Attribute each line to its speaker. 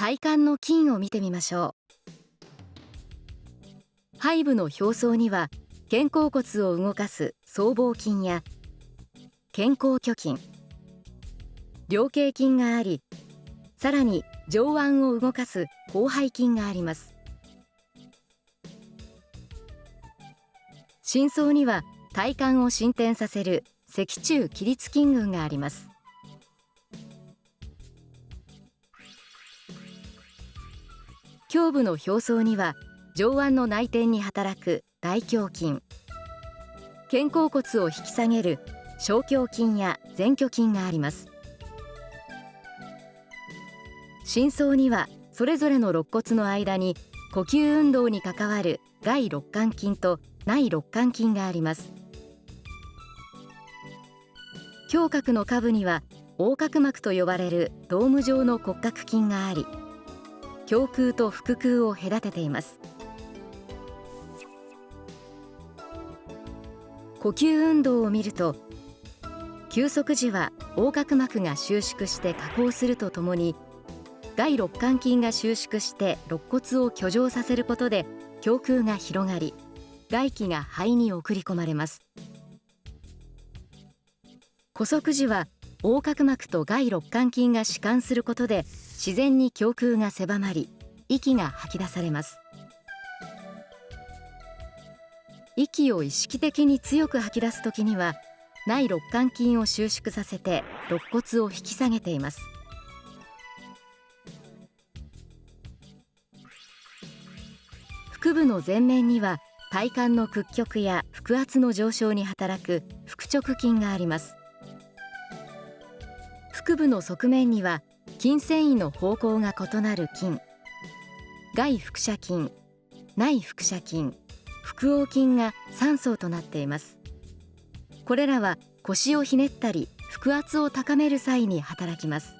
Speaker 1: 体幹の筋を見てみましょう。背部の表層には肩甲骨を動かす僧帽筋や肩甲挙筋、菱形筋があり、さらに上腕を動かす広背筋があります。深層には体幹を伸展させる脊柱起立筋群があります。胸部の表層には上腕の内転に働く大胸筋、肩甲骨を引き下げる小胸筋や前鋸筋があります。深層にはそれぞれの肋骨の間に呼吸運動に関わる外肋間筋と内肋間筋があります。胸郭の下部には横隔膜と呼ばれるドーム状の骨格筋があり、胸腔と腹腔を隔てています。呼吸運動を見ると、休息時は横隔膜が収縮して下降するとともに、外肋間筋が収縮して肋骨を挙上させることで胸腔が広がり、外気が肺に送り込まれます。呼吸時は横隔膜と外肋間筋が弛緩することで自然に胸腔が狭まり、息が吐き出されます。息を意識的に強く吐き出すときには内肋間筋を収縮させて肋骨を引き下げています。腹部の前面には体幹の屈曲や腹圧の上昇に働く腹直筋があります。腹部の側面には筋繊維の方向が異なる筋、外腹斜筋、内腹斜筋、腹横筋が3層となっています。これらは腰をひねったり腹圧を高める際に働きます。